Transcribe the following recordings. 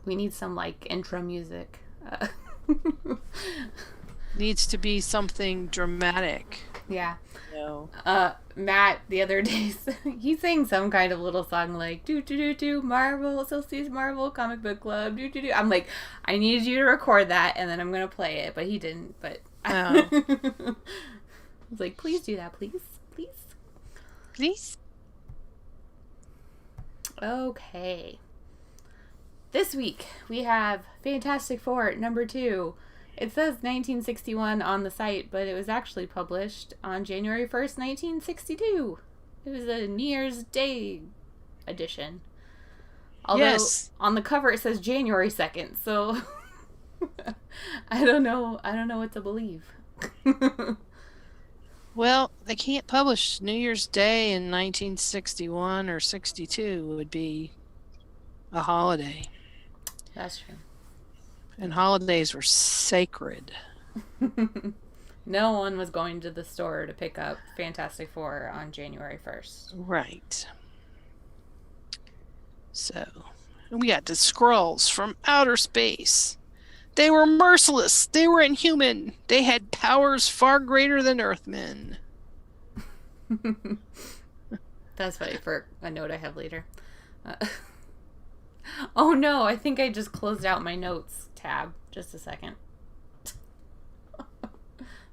We need some like intro music. Needs to be something dramatic. Yeah. No. Matt the other day he sang some kind of little song like do do do do Marvel Cilsey's Marvel Comic Book Club do do do. I'm like, I need you to record that and then I'm gonna play it, but he didn't. But Oh. I was like, please do that, please, please. Please. Okay. This week we have Fantastic Four #2. It says 1961 on the site, but it was actually published on January 1st, 1962. It was a New Year's Day edition. Although Yes. on the cover it says January 2nd, so I don't know what to believe. Well, they can't publish New Year's Day in 1961 or 62 would be a holiday. That's true. And holidays were sacred. No one was going to the store to pick up Fantastic Four on January 1st. Right. So, we got the Skrulls from outer space. They were merciless. They were inhuman. They had powers far greater than Earthmen. That's funny for a note I have later. Oh no, I think I just closed out my notes tab. Just a second.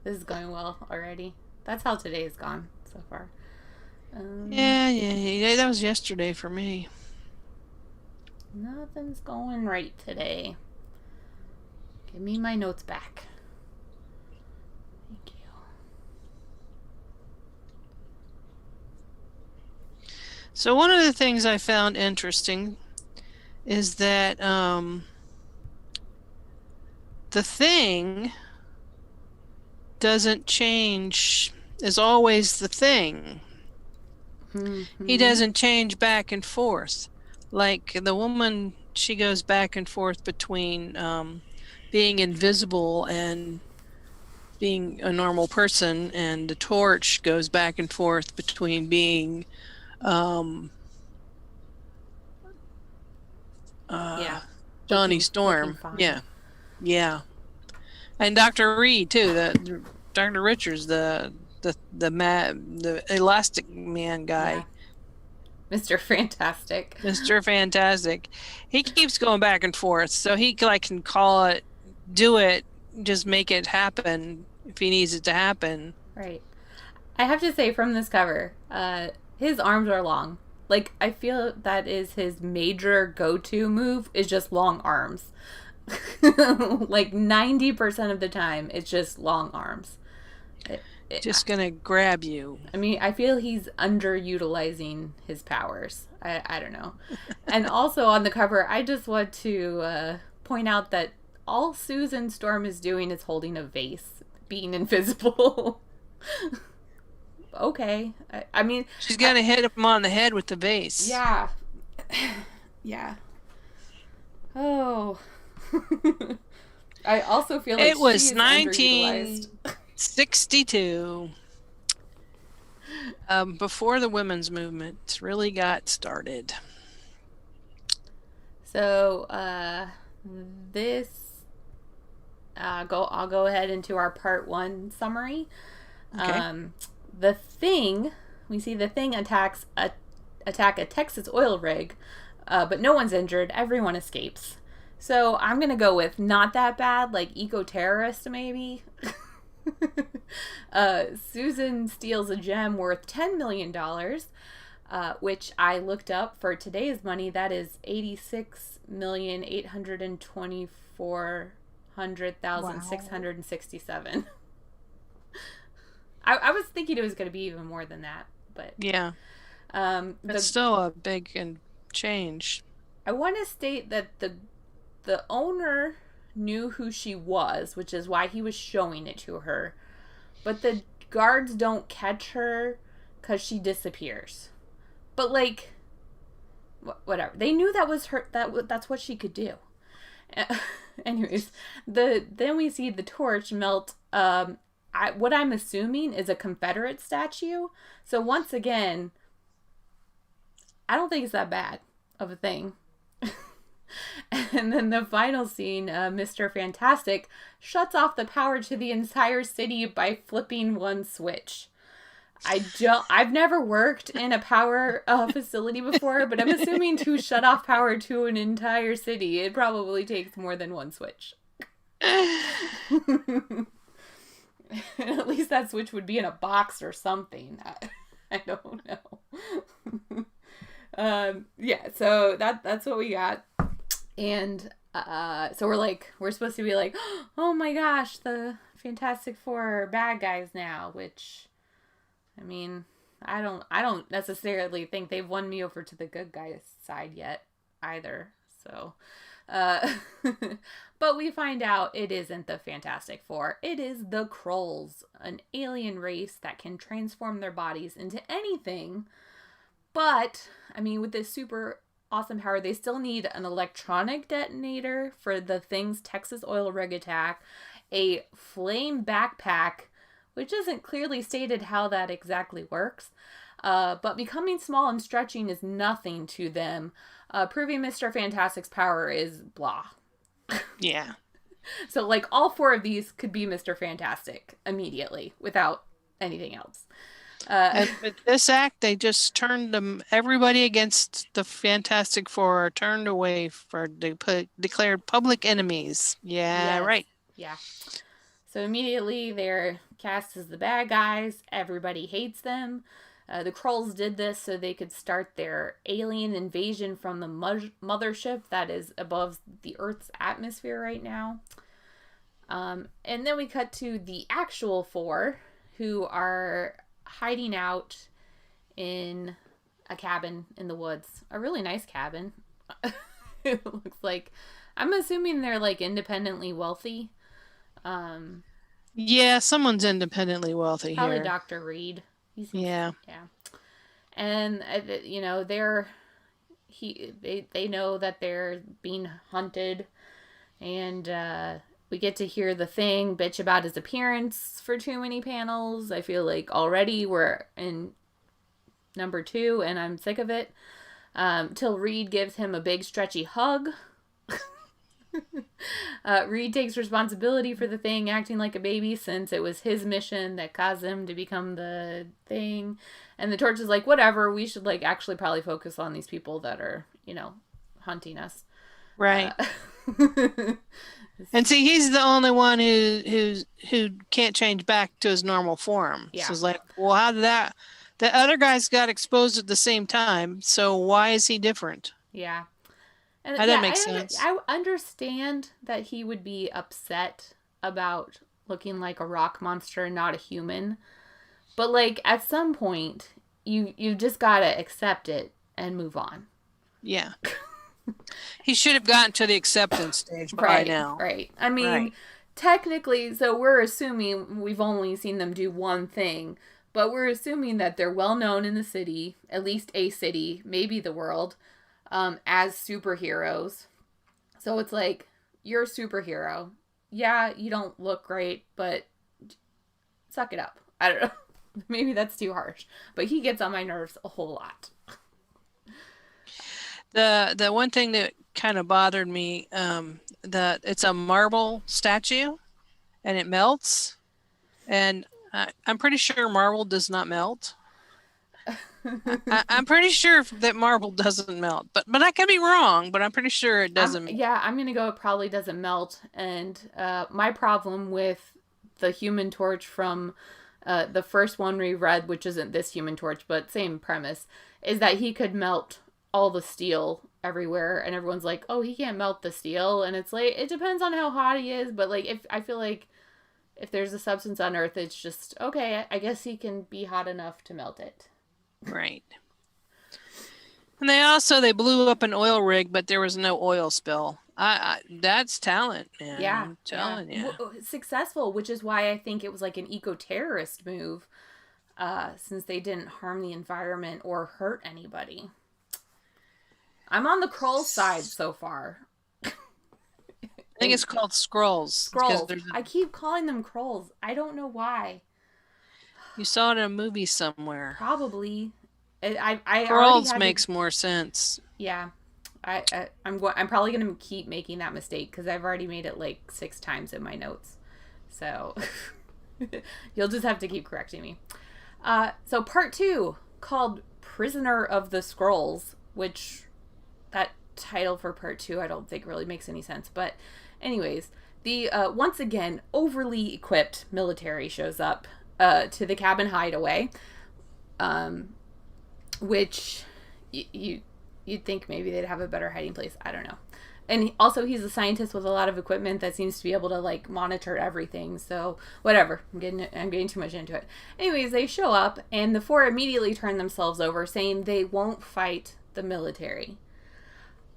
This is going well already. That's how today's gone so far. Yeah. That was yesterday for me. Nothing's going right today. Give me my notes back. Thank you. So one of the things I found interesting is that the Thing doesn't change, is always the Thing. Mm-hmm. He doesn't change back and forth. Like the woman, she goes back and forth between being invisible and being a normal person, and the Torch goes back and forth between being Johnny Storm. Yeah. And Dr. Reed too. The Dr. Richards, the Elastic Man guy. Yeah. Mr. Fantastic. Mr. Fantastic. He keeps going back and forth, so he like can call it, do it, just make it happen if he needs it to happen. Right. I have to say, from this cover, his arms are long. Like, I feel that is his major go-to move, is just long arms. Like 90% of the time, it's just long arms. Just gonna grab you. I mean, I feel he's underutilizing his powers. I don't know. And also on the cover, I just want to point out that all Susan Storm is doing is holding a vase, being invisible. Okay. I mean... She's gonna hit him on the head with the vase. Yeah. Yeah. Oh. I also feel like it was she is underutilized. 1962. Before the women's movement really got started. So, I'll go ahead into our part 1 summary. Okay. The Thing, we see the Thing attack a Texas oil rig, but no one's injured. Everyone escapes. So I'm going to go with not that bad, like eco-terrorist maybe. Susan steals a gem worth $10 million, which I looked up for today's money. That is $86,824,667. I was thinking it was going to be even more than that, but yeah, it's still a big change. I want to state that the owner knew who she was, which is why he was showing it to her, but the guards don't catch her because she disappears. But like, whatever, they knew that was her. That's what she could do. Anyways, then we see the Torch melt. What I'm assuming is a Confederate statue. So once again, I don't think it's that bad of a thing. And then the final scene, Mr. Fantastic shuts off the power to the entire city by flipping one switch. I've never worked in a power facility before, but I'm assuming to shut off power to an entire city, it probably takes more than one switch. At least that switch would be in a box or something. I don't know. Yeah, so that's what we got. And so we're supposed to be like, oh my gosh, the Fantastic Four are bad guys now, which, I mean, I don't necessarily think they've won me over to the good guys side yet either. So, but we find out it isn't the Fantastic Four. It is the Skrulls, an alien race that can transform their bodies into anything. But, I mean, with this super awesome power, they still need an electronic detonator for the Thing's Texas oil rig attack, a flame backpack, which isn't clearly stated how that exactly works. But becoming small and stretching is nothing to them. Proving Mr. Fantastic's power is blah. Yeah. So, like, all four of these could be Mr. Fantastic immediately without anything else. And with this act, they just turned everybody against the Fantastic Four, turned away declared public enemies. Yeah, yes. Right. Yeah. So immediately they're cast as the bad guys. Everybody hates them. The Skrulls did this so they could start their alien invasion from the mothership that is above the Earth's atmosphere right now. And then we cut to the actual four who are hiding out in a cabin in the woods. A really nice cabin. It looks like, I'm assuming they're like independently wealthy. Yeah, someone's independently wealthy probably here. Dr. Reed. Yeah. And you know, they know that they're being hunted, and we get to hear the Thing bitch about his appearance for too many panels. I feel like already we're in number 2 and I'm sick of it. Till Reed gives him a big stretchy hug. Reed takes responsibility for the Thing acting like a baby since it was his mission that caused him to become the Thing. And the Torch is like, whatever, we should like actually probably focus on these people that are, you know, hunting us. Right. And see, he's the only one who can't change back to his normal form. Yeah. So it's like, well, how did that? The other guys got exposed at the same time, so why is he different? Yeah. And that makes sense. I understand that he would be upset about looking like a rock monster and not a human. But like at some point, you just gotta accept it and move on. Yeah. He should have gotten to the acceptance stage by now. Right. I mean, technically, so we're assuming we've only seen them do one thing, but we're assuming that they're well known in the city, at least a city, maybe the world, as superheroes. So it's like, you're a superhero. Yeah, you don't look great, but suck it up. I don't know. Maybe that's too harsh. But he gets on my nerves a whole lot. The one thing that kind of bothered me, that it's a marble statue and it melts. And I'm pretty sure marble does not melt. I'm pretty sure that marble doesn't melt, but I could be wrong, but I'm pretty sure it doesn't. I'm going to go it probably doesn't melt. And my problem with the Human Torch from the first one we read, which isn't this Human Torch, but same premise, is that he could melt all the steel everywhere, and everyone's like, oh, he can't melt the steel, and it's like, it depends on how hot he is, but like, if I feel like if there's a substance on Earth, it's just, okay, I guess he can be hot enough to melt it. Right. And they blew up an oil rig, but there was no oil spill. That's talent, man. Yeah. I'm telling you. Successful, which is why I think it was like an eco-terrorist move, since they didn't harm the environment or hurt anybody. I'm on the Skrull side so far. I think it's called Skrulls. Skrulls. I keep calling them Skrulls. I don't know why. You saw it in a movie somewhere. Probably. Skrulls makes more sense. Yeah. I'm probably gonna keep making that mistake because I've already made it like 6 times in my notes. So you'll just have to keep correcting me. So part 2, called Prisoner of the Skrulls, which that title for part 2 I don't think really makes any sense. But anyways, the once again overly equipped military shows up to the cabin hideaway, which you'd think maybe they'd have a better hiding place. I don't know. And also, he's a scientist with a lot of equipment that seems to be able to like monitor everything. So whatever, I'm getting too much into it. Anyways, they show up, and the 4 immediately turn themselves over, saying they won't fight the military.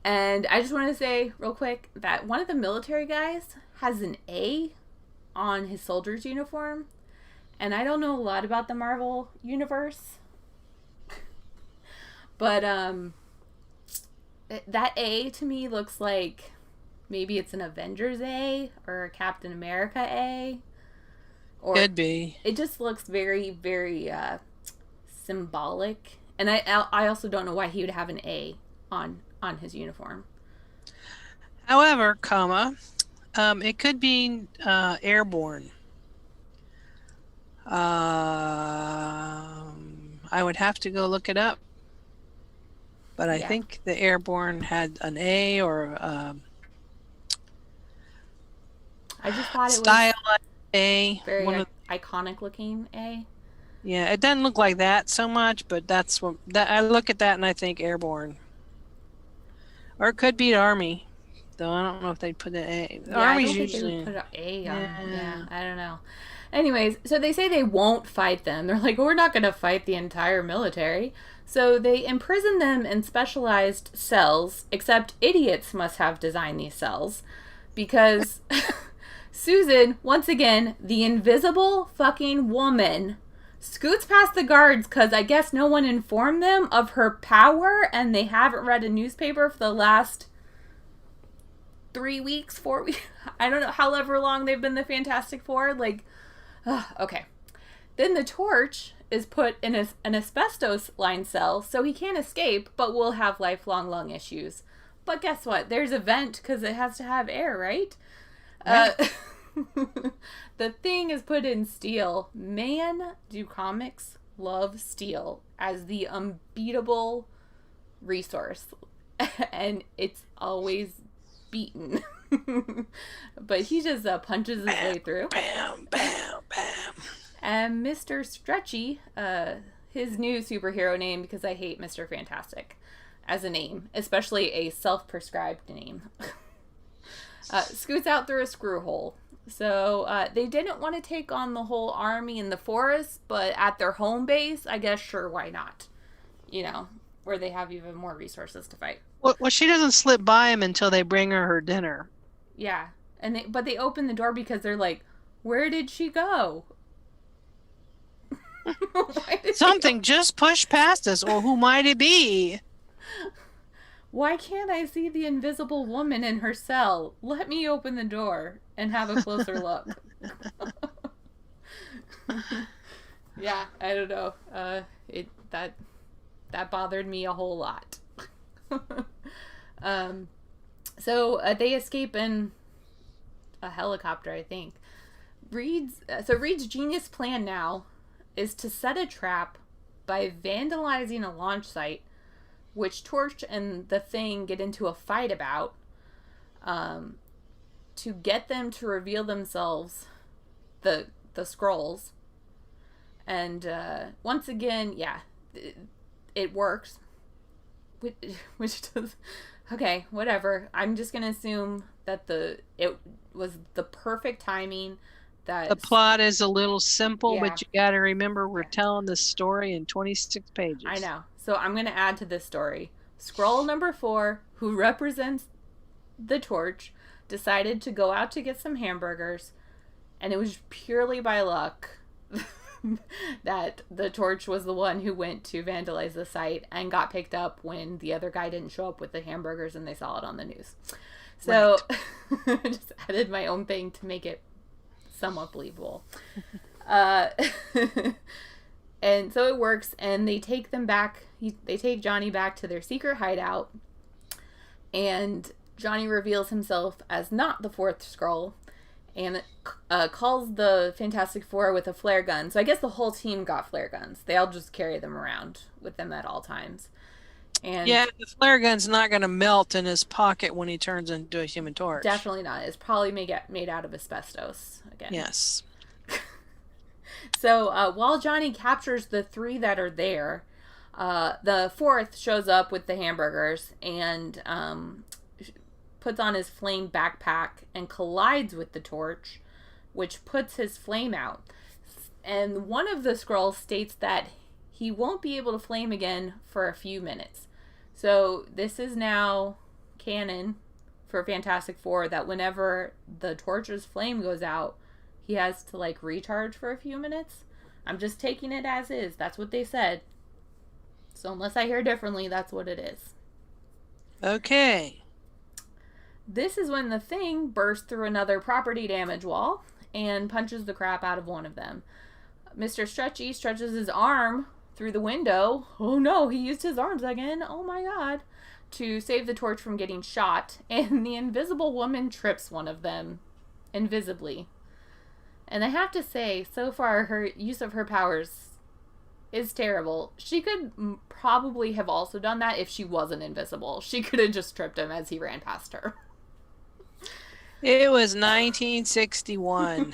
And I just want to say real quick that one of the military guys has an A on his soldier's uniform, and I don't know a lot about the Marvel universe, but that A to me looks like maybe it's an Avengers A or a Captain America A. Or could be. It just looks very, very symbolic. And I also don't know why he would have an A on his uniform. However, it could be airborne. I would have to go look it up. But I think the airborne had an A or I just thought it stylized was A. very iconic looking A. Yeah, it doesn't look like that so much, but that's what I look at that and I think airborne. Or it could be Army, though I don't know if they'd put an A. The Army's usually they would put an A on. Yeah, I don't know. Anyways, so they say they won't fight them. They're like, we're not going to fight the entire military. So they imprison them in specialized cells, except idiots must have designed these cells. Because Susan, once again, the invisible fucking woman, scoots past the guards because I guess no one informed them of her power and they haven't read a newspaper for the last 3 weeks, 4 weeks. I don't know, however long they've been the Fantastic Four. Like, okay. Then the Torch is put in an asbestos-lined cell, so he can't escape, but will have lifelong lung issues. But guess what? There's a vent, because it has to have air, right? The Thing is put in steel. Man, do comics love steel as the unbeatable resource. And it's always beaten. But he just punches his way through. Bam, bam, bam. And Mr. Stretchy, his new superhero name, because I hate Mr. Fantastic as a name, especially a self-prescribed name, scoots out through a screw hole. So they didn't want to take on the whole army in the forest, but at their home base, I guess, sure, why not? You know, where they have even more resources to fight. Well, she doesn't slip by him until they bring her dinner. Yeah, but they open the door because they're like, where did she go? Something just pushed past us, or who might it be? Why can't I see the invisible woman in her cell? Let me open the door and have a closer look. Yeah, I don't know. That bothered me a whole lot. So they escape in a helicopter, I think. Reed's genius plan now is to set a trap by vandalizing a launch site, which Torch and the Thing get into a fight about, to get them to reveal themselves, the Skrulls. And once again, yeah, it works. Which does... Okay, whatever. I'm just going to assume that it was the perfect timing. That the plot is a little simple, but you got to remember we're telling this story in 26 pages. I know. So I'm going to add to this story. Skrull number 4, who represents the Torch, decided to go out to get some hamburgers, and it was purely by luck that the Torch was the one who went to vandalize the site and got picked up when the other guy didn't show up with the hamburgers and they saw it on the news. So I just added my own thing to make it somewhat believable. And so it works, and they take them back. They take Johnny back to their secret hideout, And Johnny reveals himself as not the fourth Skrull and calls the Fantastic Four with a flare gun. So I guess the whole team got flare guns. They all just carry them around with them at all times. And yeah, the flare gun's not going to melt in his pocket when he turns into a Human Torch. Definitely not. It's probably made out of asbestos again. Yes. So while Johnny captures the three that are there, the fourth shows up with the hamburgers and puts on his flame backpack and collides with the torch, which puts his flame out. And one of the Skrulls states that he won't be able to flame again for a few minutes. So this is now canon for Fantastic Four that whenever the torch's flame goes out, he has to like recharge for a few minutes. I'm just taking it as is. That's what they said. So unless I hear differently, that's what it is. Okay. This is when the Thing bursts through another property damage wall and punches the crap out of one of them. Mr. Stretchy stretches his arm through the window. Oh no, he used his arms again. Oh my god. To save the torch from getting shot. And the Invisible Woman trips one of them invisibly. And I have to say, so far, her use of her powers is terrible. She could probably have also done that if she wasn't invisible. She could have just tripped him as he ran past her. It was 1961.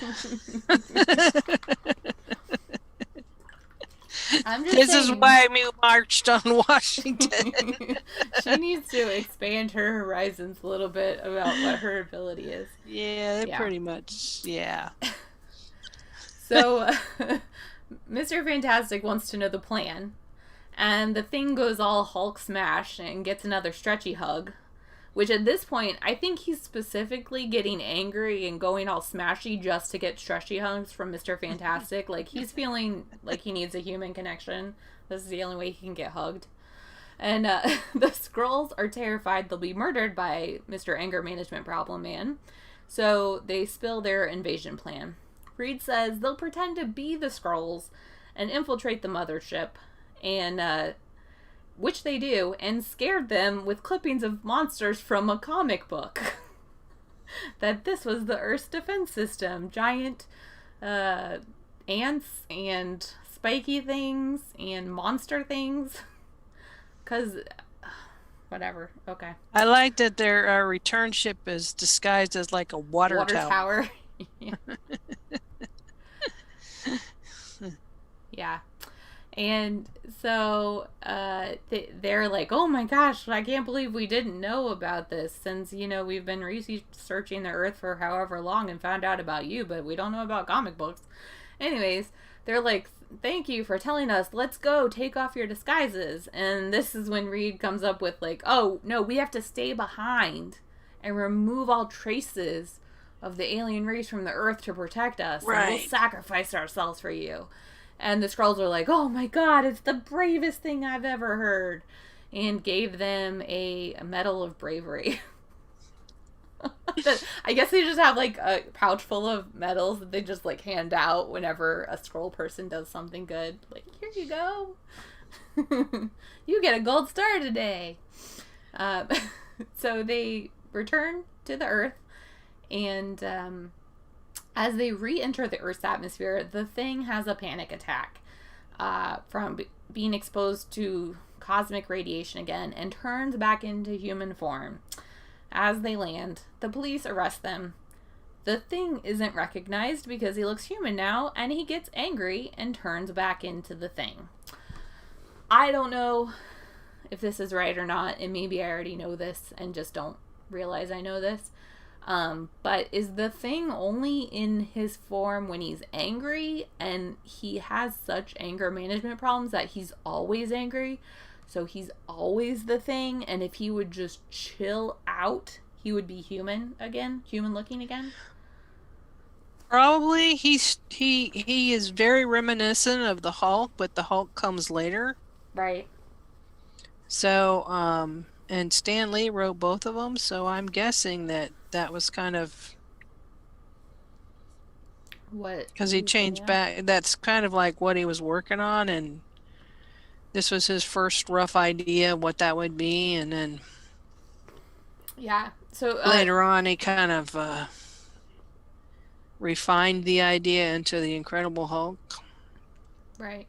This is why we marched on Washington. She needs to expand her horizons a little bit about what her ability is. Yeah, pretty much, yeah. So, Mr. Fantastic wants to know the plan, and the Thing goes all Hulk smash and gets another Stretchy hug, which at this point, I think he's specifically getting angry and going all smashy just to get Stretchy hugs from Mr. Fantastic. Like, he's feeling like he needs a human connection. This is the only way he can get hugged. And the Skrulls are terrified they'll be murdered by Mr. Anger Management Problem Man, so they spill their invasion plan. Reed says they'll pretend to be the Skrulls and infiltrate the mothership, and which they do, and scared them with clippings of monsters from a comic book. That this was the Earth's defense system. Giant ants and spiky things and monster things. Because, whatever, okay. I like that their return ship is disguised as like a water tower. Yeah. Yeah. And so they're like, oh my gosh, I can't believe we didn't know about this since, we've been researching the Earth for however long and found out about you, but we don't know about comic books. Anyways, they're like, thank you for telling us. Let's go take off your disguises. And this is when Reed comes up with like, oh, no, we have to stay behind and remove all traces of the alien race from the Earth to protect us. Right. And we'll sacrifice ourselves for you. And the Skrulls are like, oh my god, it's the bravest thing I've ever heard. And gave them a medal of bravery. I guess they just have like a pouch full of medals that they just like hand out whenever a Skrull person does something good. Like, here you go. You get a gold star today. So they return to the Earth. And as they re-enter the Earth's atmosphere, the Thing has a panic attack from being exposed to cosmic radiation again and turns back into human form. As they land, the police arrest them. The Thing isn't recognized because he looks human now, and he gets angry and turns back into the Thing. I don't know if this is right or not, and maybe I already know this and just don't realize I know this. But is the Thing only in his form when he's angry, and he has such anger management problems that he's always angry, so he's always the Thing, and if he would just chill out, he would be human looking again? Probably. He is very reminiscent of the Hulk, but the Hulk comes later. Right. So, and Stan Lee wrote both of them, so I'm guessing that was kind of what, because he changed back. That's kind of like what he was working on, and this was his first rough idea of what that would be, and then Yeah. So Later on, he kind of refined the idea into the Incredible Hulk. right.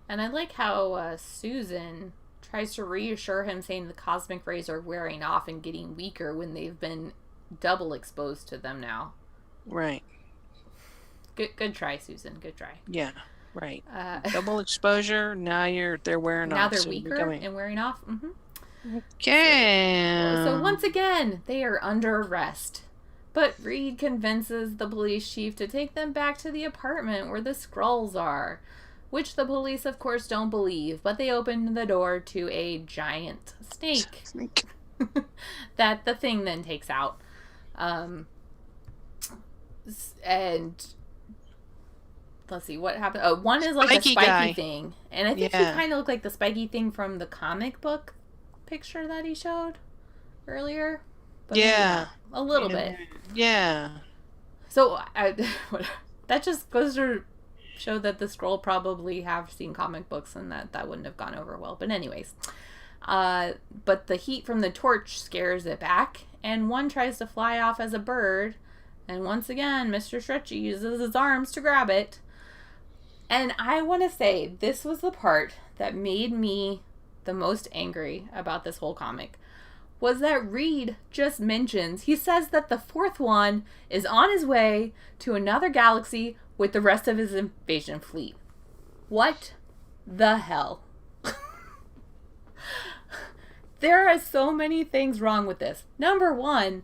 And I like how Susan tries to reassure him, saying the cosmic rays are wearing off and getting weaker when they've been double exposed to them now. Right. Good try, Susan. Good try. Yeah. Right. Double exposure. Now they're wearing now off. they're weaker and wearing off. Mm-hmm. Okay. So once again, they are under arrest. But Reed convinces the police chief to take them back to the apartment where the Skrulls are, which the police, of course, don't believe. But they open the door to a giant snake that the Thing then takes out. And let's see what happened. Oh, one is like a spiky thing, and I think he kind of looked like the spiky thing from the comic book picture that he showed earlier. But yeah, a little bit. Yeah. So that just goes to show that the Skrull probably have seen comic books, and that wouldn't have gone over well. But anyways, but the heat from the torch scares it back, and one tries to fly off as a bird, and once again, Mr. Stretchy uses his arms to grab it. And I want to say this was the part that made me the most angry about this whole comic. Was that Reed just mentions, he says that the fourth one is on his way to another galaxy with the rest of his invasion fleet. What the hell? There are so many things wrong with this. Number one,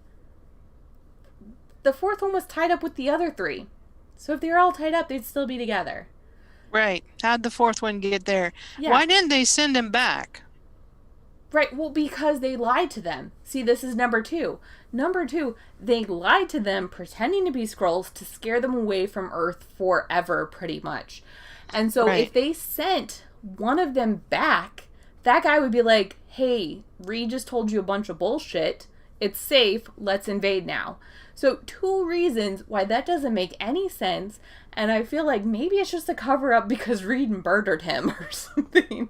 the fourth one was tied up with the other three. So if they're all tied up, they'd still be together. Right. How'd the fourth one get there? Yeah. Why didn't they send him back? Right, well, because they lied to them. See, this is number two. Number two, they lied to them pretending to be Skrulls to scare them away from Earth forever, pretty much. And so if they sent one of them back, that guy would be like, hey, Reed just told you a bunch of bullshit. It's safe. Let's invade now. So 2 reasons why that doesn't make any sense. And I feel like maybe it's just a cover-up because Reed murdered him or something.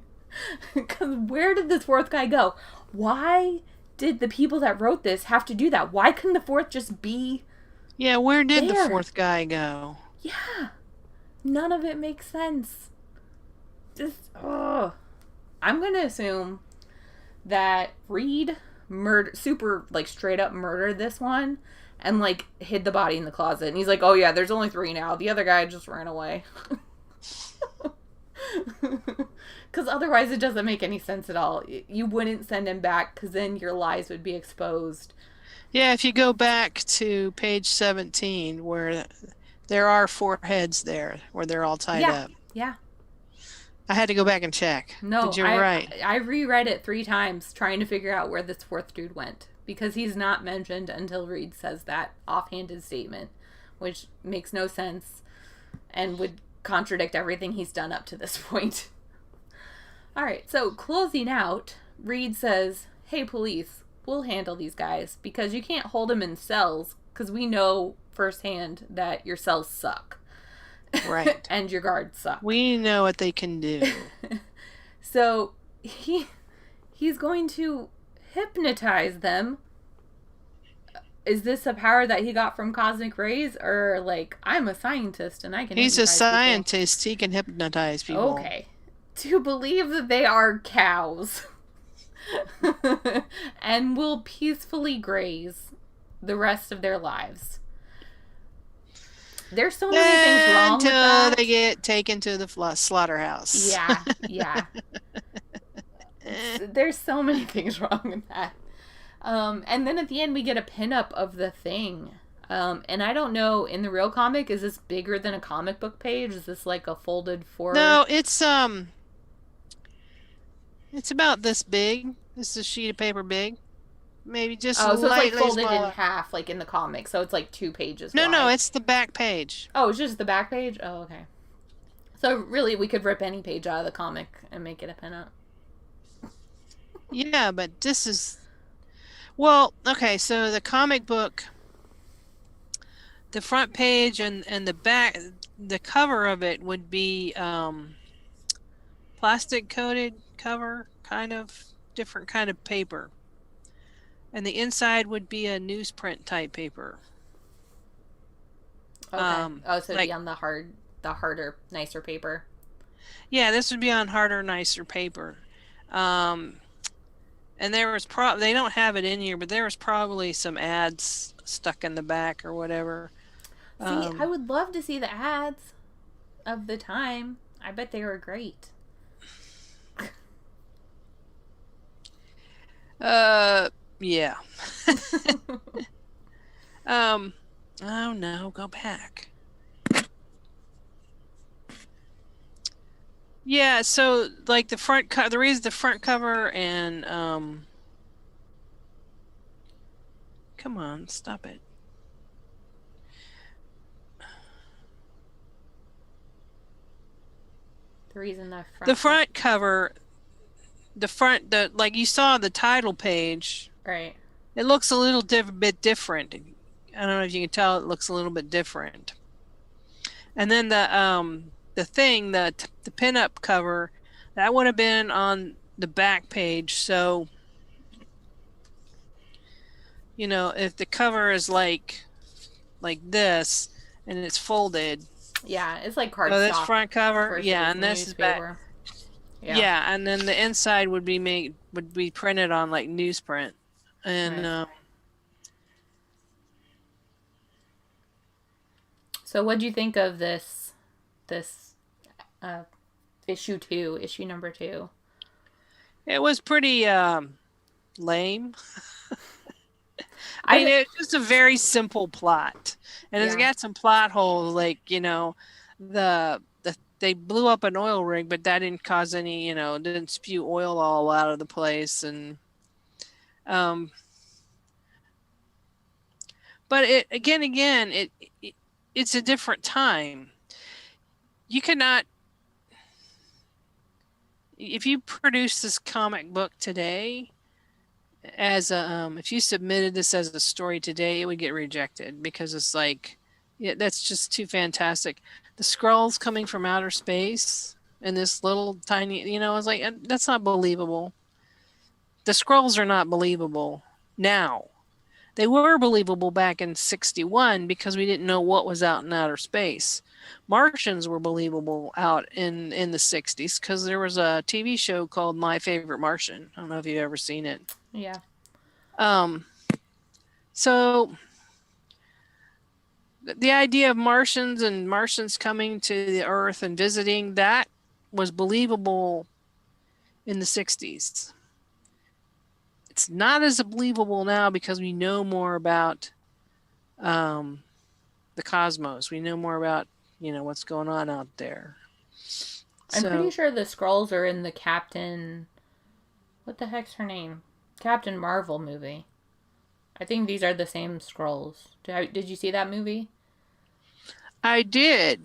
Because where did this fourth guy go? Why did the people that wrote this have to do that? Why couldn't the fourth just be where did the fourth guy go? Yeah. None of it makes sense. Just, I'm going to assume that Reed straight up murdered this one and, like, hid the body in the closet. And he's like, oh, yeah, there's only 3 now. The other guy just ran away. Because otherwise it doesn't make any sense at all. You wouldn't send him back because then your lies would be exposed. Yeah, if you go back to page 17 where there are 4 heads there where they're all tied up. Yeah. I had to go back and check. No, you're right. I reread it 3 times trying to figure out where this fourth dude went. Because he's not mentioned until Reed says that offhanded statement. Which makes no sense. And would contradict everything he's done up to this point. Alright, so closing out, Reed says, hey police, we'll handle these guys because you can't hold them in cells because we know firsthand that your cells suck. Right. And your guards suck. We know what they can do. So he's going to hypnotize them. Is this a power that he got from cosmic rays? Or, like, I'm a scientist and I can He's a scientist. People. He can hypnotize people. Okay. To believe that they are cows. And will peacefully graze the rest of their lives. There's so many things wrong with that. Until they get taken to the slaughterhouse. Yeah. There's so many things wrong with that. And then at the end we get a pinup of the Thing. And I don't know, in the real comic, is this bigger than a comic book page? Is this like a folded forward? No, it's about this big. This is a sheet of paper big. Maybe just so it's like folded smaller. in half, like in the comic. So it's like 2 pages wide. wide. No, it's the back page. Oh, it's just the back page? Oh, okay. So really, we could rip any page out of the comic and make it a pinup. Yeah, but this is... Well, okay, so the comic book, the front page and the back, the cover of it would be plastic coated cover, kind of different kind of paper. and the inside would be a newsprint type paper. Okay. Oh, so it'd be Like, on the harder, nicer paper. yeah, this would be on harder, nicer paper. Um, and there was they don't have it in here, but there was probably some ads stuck in the back or whatever. See, I would love to see the ads of the time. I bet they were great. Yeah. Oh no, go back. Yeah, so like the reason the front cover and come on, stop it. The reason The front cover, the like you saw the title page. Right. It looks a little bit different. I don't know if you can tell. It looks a little bit different. And then the thing, the pinup cover, that would have been on the back page. So, you know, if the cover is like this and it's folded. Yeah, it's like cardstock. So this front cover, yeah, and this is back. Yeah, and then the inside would be printed on like newsprint, and. Right. So, what'd you think of this issue number 2? It was pretty lame. I mean, it's just a very simple plot, and it's got some plot holes, like, you know, they blew up an oil rig, but that didn't cause any, you know, didn't spew oil all out of the place, and but it again it's a different time. You cannot, if you produce this comic book today as a if you submitted this as a story today, it would get rejected because it's like, yeah, that's just too fantastic. The Skrulls coming from outer space and this little tiny, you know, it's like, that's not believable. The Skrulls are not believable now. They were believable back in 1961 because we didn't know what was out in outer space. Martians were believable out in the 1960s because there was a TV show called My Favorite Martian. I don't know if you've ever seen it. Yeah. So the idea of Martians coming to the Earth and visiting, that was believable in the 1960s. It's not as believable now because we know more about the cosmos. We know more about, you know, what's going on out there. I'm pretty sure the Skrulls are in the Captain... What the heck's her name? Captain Marvel movie. I think these are the same Skrulls. Did you see that movie? I did.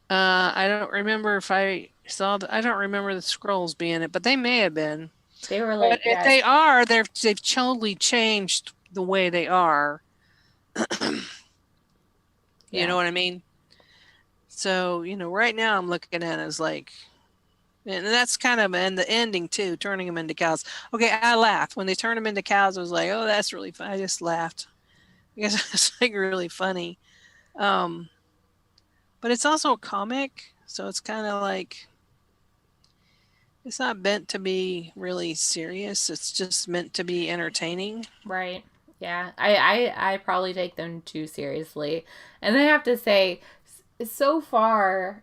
I don't remember if I saw... I don't remember the Skrulls being in it, but they may have been. They were like, but if they are, they've totally changed the way they are. You know what I mean? So, you know, right now I'm looking at it as like, and that's kind of, and the ending too, turning them into cows. Okay, I laughed when they turned them into cows. I was like, oh, that's really fun. I just laughed because it's like really funny. But it's also a comic, so it's kind of like, it's not meant to be really serious. It's just meant to be entertaining. Right. Yeah. I probably take them too seriously. And I have to say, so far,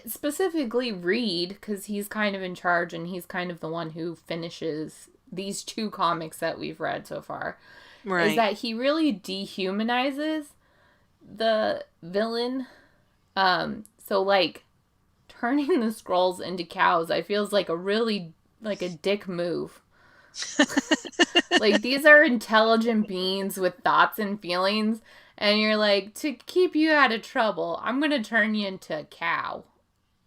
specifically Reed, because he's kind of in charge and he's kind of the one who finishes these 2 comics that we've read so far, is that he really dehumanizes the villain. So, like, turning the Skrulls into cows, I feels like like a dick move. Like, these are intelligent beings with thoughts and feelings, and you're like, to keep you out of trouble, I'm gonna turn you into a cow.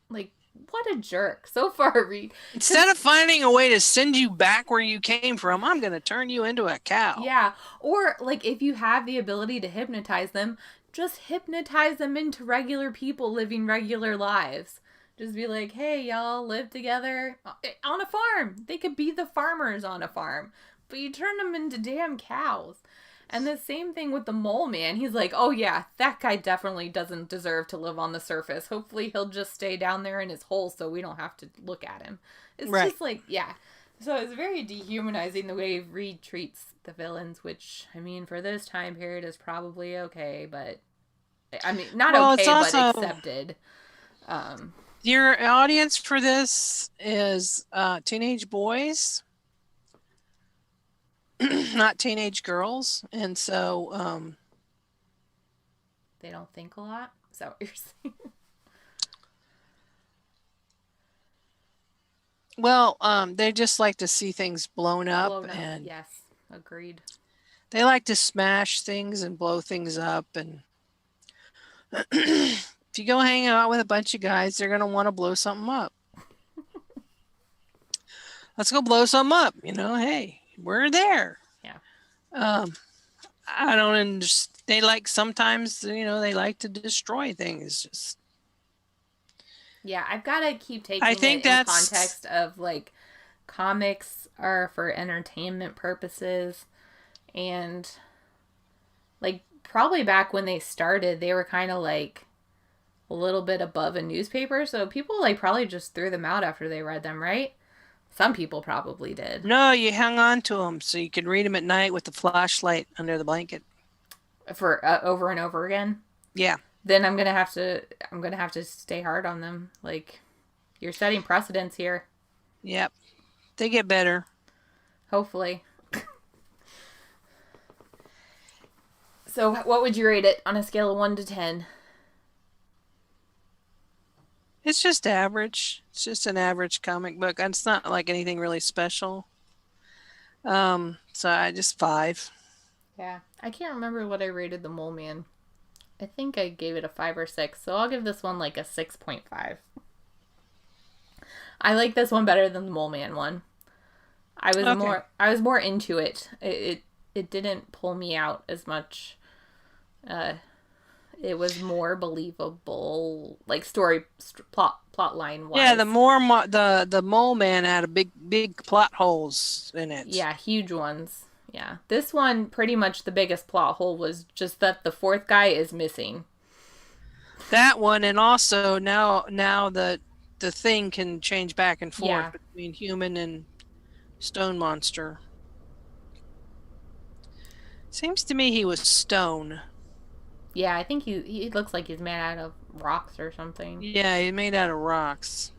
Like, what a jerk. So far, Reed. Instead of finding a way to send you back where you came from, I'm gonna turn you into a cow. Yeah. Or, like, if you have the ability to hypnotize them, just hypnotize them into regular people living regular lives. Just be like, hey, y'all live together on a farm. They could be the farmers on a farm. but you turn them into damn cows. And the same thing with the mole man. He's like, oh yeah, that guy definitely doesn't deserve to live on the surface. Hopefully he'll just stay down there in his hole so we don't have to look at him. It's just like, yeah. So it's very dehumanizing the way Reed treats the villains, which, I mean, for this time period is probably okay, but, I mean, not okay, but accepted. Your audience for this is teenage boys, not teenage girls, and so they don't think a lot. Is that what you're saying? Well, they just like to see things blown up, and yes, agreed. They like to smash things and blow things up, and if you go hang out with a bunch of guys, they're gonna want to blow something up. Let's go blow something up. Hey, we're there. Yeah. I don't understand. They like sometimes, they like to destroy things. Just. Yeah, I've got to keep taking it in context of, like, comics are for entertainment purposes. And, like, probably back when they started, they were kind of, like, a little bit above a newspaper. So people, like, probably just threw them out after they read them, right? Some people probably did. No, you hung on to them so you could read them at night with the flashlight under the blanket. For over and over again? Yeah. Then I'm gonna have to stay hard on them. Like, you're setting precedents here. Yep. They get better. Hopefully. So what would you rate it on a scale of 1 to 10? It's just average. It's just an average comic book. It's not like anything really special. So I just 5. Yeah. I can't remember what I rated the Mole Man. I think I gave it a 5 or 6, so I'll give this one like a 6.5. I like this one better than the Mole Man one. I was more into it. It didn't pull me out as much. It was more believable, like plot line wise. Yeah, the Mole Man had a big plot holes in it. Yeah, huge ones. Yeah. This one, pretty much the biggest plot hole was just that the fourth guy is missing. That one, and also now the thing can change back and forth between human and stone monster. Seems to me he was stone. Yeah, I think he looks like he's made out of rocks or something. Yeah, he's made out of rocks.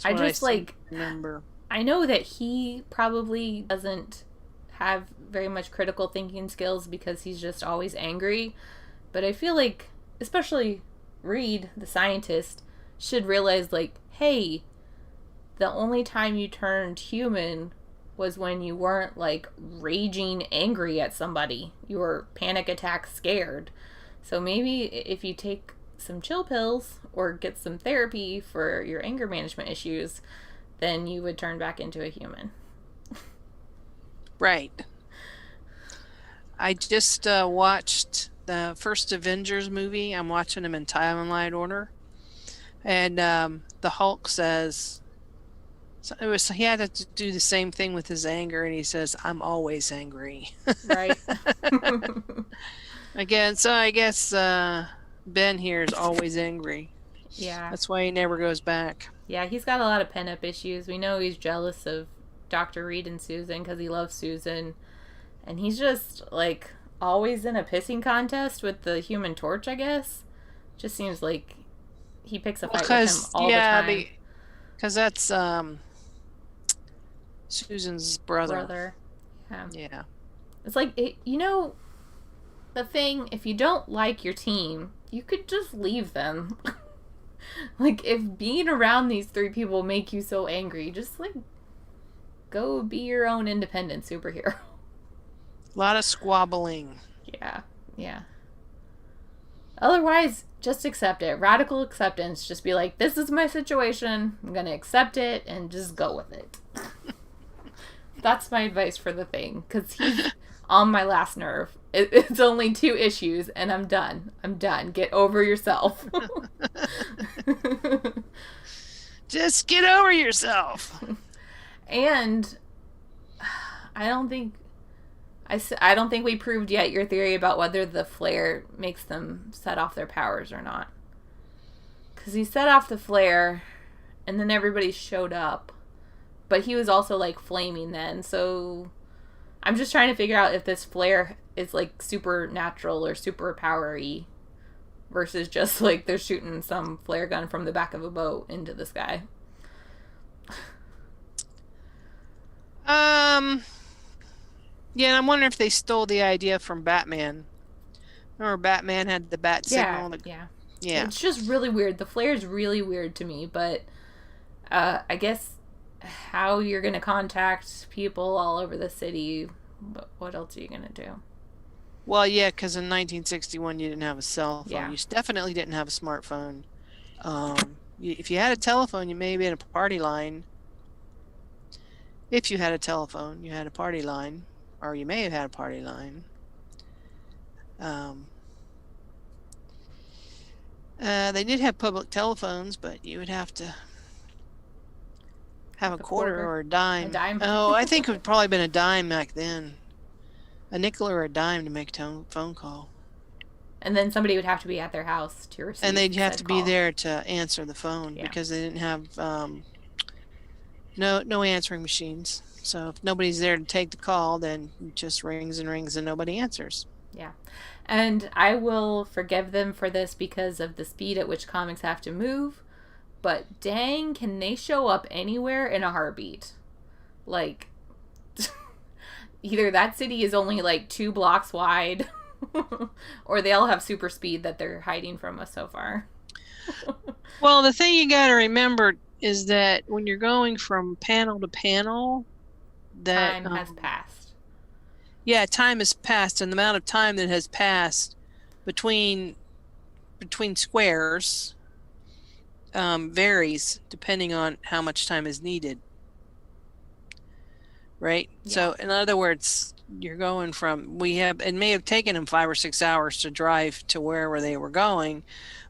I just remember. I know that he probably doesn't have very much critical thinking skills because he's just always angry. But I feel like, especially Reed, the scientist, should realize, like, hey, the only time you turned human was when you weren't, like, raging angry at somebody. You were panic attack scared. So maybe if you take some chill pills or get some therapy for your anger management issues, then you would turn back into a human. Right. I just watched the first Avengers movie. I'm watching them in timeline order. And the Hulk says, he had to do the same thing with his anger, and he says, I'm always angry. Right. I guess Ben here is always angry. Yeah. That's why he never goes back. Yeah, he's got a lot of pent-up issues. We know he's jealous of Dr. Reed and Susan because he loves Susan. And he's just, like, always in a pissing contest with the Human Torch, I guess. Just seems like he picks a fight with him all the time. Because that's Susan's brother. Yeah. It's like, the thing, if you don't like your team, you could just leave them. Like, if being around these 3 people make you so angry, just, like, go be your own independent superhero. A lot of squabbling. Yeah. Otherwise, just accept it. Radical acceptance. Just be like, this is my situation. I'm going to accept it and just go with it. That's my advice for the Thing. Because he's on my last nerve. It's only 2 issues and I'm done. Get over yourself. Just get over yourself. And I don't think I don't think we proved yet your theory about whether the flare makes them set off their powers or not. Because he set off the flare, and then everybody showed up. But he was also, like, flaming then, so I'm just trying to figure out if this flare is, like, supernatural or super powery versus just, like, they're shooting some flare gun from the back of a boat into the sky. Yeah, and I'm wondering if they stole the idea from Batman. Remember Batman had the bat signal? Yeah. It's just really weird. The flare is really weird to me, but I guess how you're going to contact people all over the city, what else are you going to do? Well, yeah, because in 1961 you didn't have a cell phone. Yeah. You definitely didn't have a smartphone. If you had a telephone, you may have been a party line. If you had a telephone, you had a party line. Or you may have had a party line. They did have public telephones, but you would have to have a quarter or a dime. A dime? Oh, I think it would probably been a dime back then. A nickel or a dime to make a phone call. And then somebody would have to be at their house to receive. And they'd have to call. be there to answer the phone because they didn't have no answering machines. So if nobody's there to take the call, then it just rings and rings and nobody answers. Yeah. And I will forgive them for this because of the speed at which comics have to move. But dang, can they show up anywhere in a heartbeat? Like, either that city is only like 2 blocks wide, or they all have super speed that they're hiding from us so far. Well, the thing you got to remember is that when you're going from panel to panel, that time has passed. Yeah, time has passed, and the amount of time that has passed between squares varies depending on how much time is needed. Right? Yeah. So, in other words, you're going from it may have taken them 5 or 6 hours to drive to wherever they were going,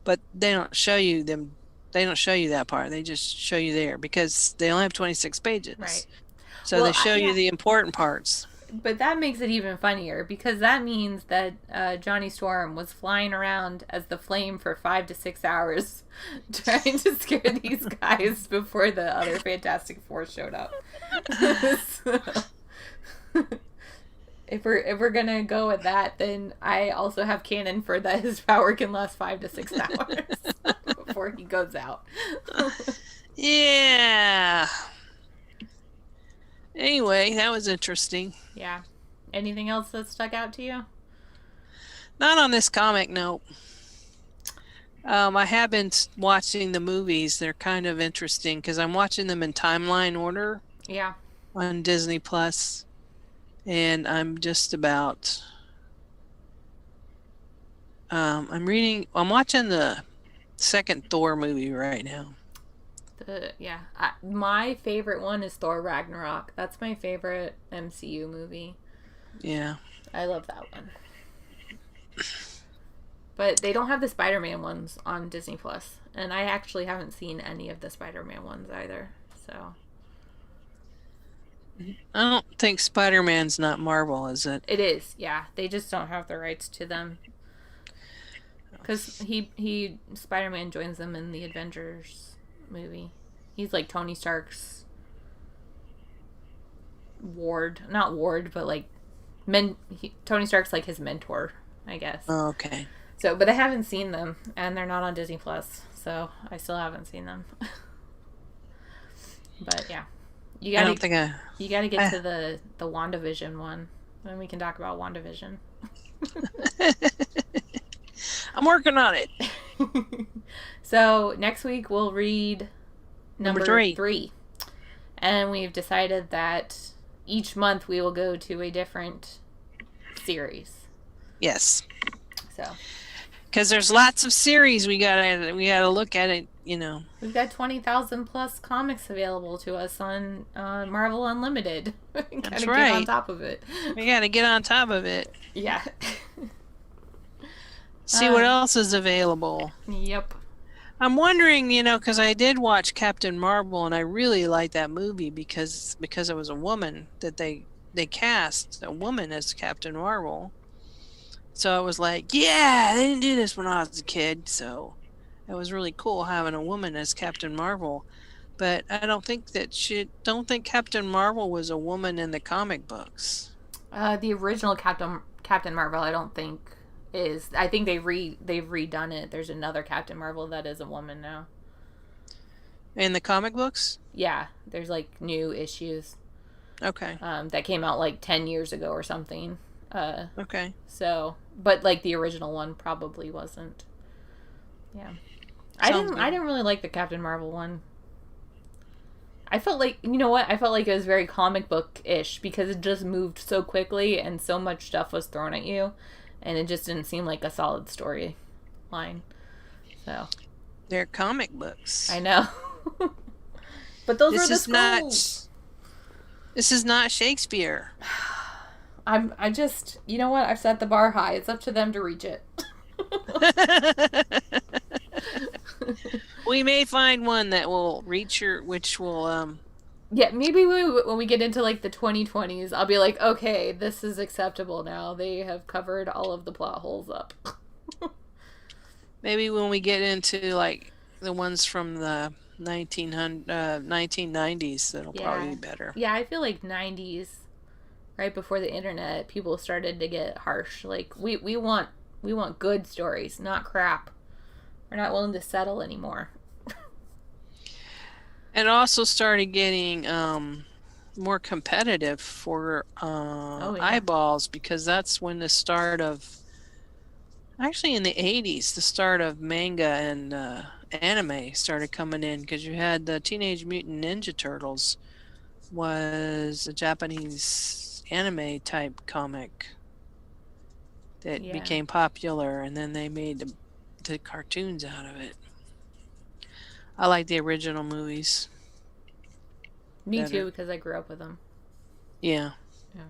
but they don't show you them. They don't show you that part. They just show you there because they only have 26 pages. Right. So they show you the important parts. But that makes it even funnier because that means that Johnny Storm was flying around as the Flame for 5 to 6 hours trying to scare these guys before the other Fantastic Four showed up. So, if we're gonna go with that, then I also have canon for that his power can last 5 to 6 hours before he goes out. Yeah. Anyway, that was interesting. Yeah. Anything else that stuck out to you? Not on this comic, no. I have been watching the movies. They're kind of interesting because I'm watching them in timeline order. Yeah. On Disney Plus, and I'm just about. I'm watching the second Thor movie right now. My favorite one is Thor Ragnarok. That's my favorite MCU movie. Yeah. I love that one. But they don't have the Spider-Man ones on Disney Plus, and I actually haven't seen any of the Spider-Man ones either. So I don't think Spider-Man's not Marvel, is it? It is. Yeah, they just don't have the rights to them. Because Spider-Man joins them in the Avengers movie. He's like Tony Stark's not ward, but like Tony Stark's like his mentor, I guess. Oh, okay. So, but I haven't seen them, and they're not on Disney Plus, so I still haven't seen them. But yeah, you gotta get to the WandaVision one, then we can talk about WandaVision. I'm working on it. So next week we'll read number 3. And we've decided that each month we will go to a different series. Yes. So. Because there's lots of series we gotta look at it. We've got 20,000 plus comics available to us on Marvel Unlimited. That's right. Get on top of it. We gotta get on top of it. Yeah. See what else is available. Yep. I'm wondering, because I did watch Captain Marvel and I really liked that movie because it was a woman that they they cast a woman as Captain Marvel. So it was like, yeah, they didn't do this when I was a kid. So it was really cool having a woman as Captain Marvel. But I don't think Captain Marvel was a woman in the comic books. The original Captain Marvel, I don't think is. I think they've redone it. There's another Captain Marvel that is a woman now. In the comic books? Yeah, there's like new issues. Okay. That came out like 10 years ago or something. Okay. So, but like the original one probably wasn't. Yeah. Sounds I didn't really like the Captain Marvel one. I felt like, you know what? I felt like it was very comic book-ish because it just moved so quickly and so much stuff was thrown at you and it just didn't seem like a solid story line. So, they're comic books. I know. But those were the Skrulls. This is not Shakespeare. I just, you know what? I've set the bar high. It's up to them to reach it. We may find one that will reach which will Yeah, maybe when we get into like the 2020s, I'll be like, okay, this is acceptable now. They have covered all of the plot holes up. maybe when we get into like the ones from the 1990s, that'll probably be better. Yeah, I feel like 90s, right before the internet, people started to get harsh. Like we want good stories, not crap. We're not willing to settle anymore. It also started getting more competitive for eyeballs because that's when the start of, actually in the 80s, the start of manga and anime started coming in because you had the Teenage Mutant Ninja Turtles was a Japanese anime type comic that became popular, and then they made the cartoons out of it. I like the original movies. Me too, because I grew up with them. Yeah. Yeah.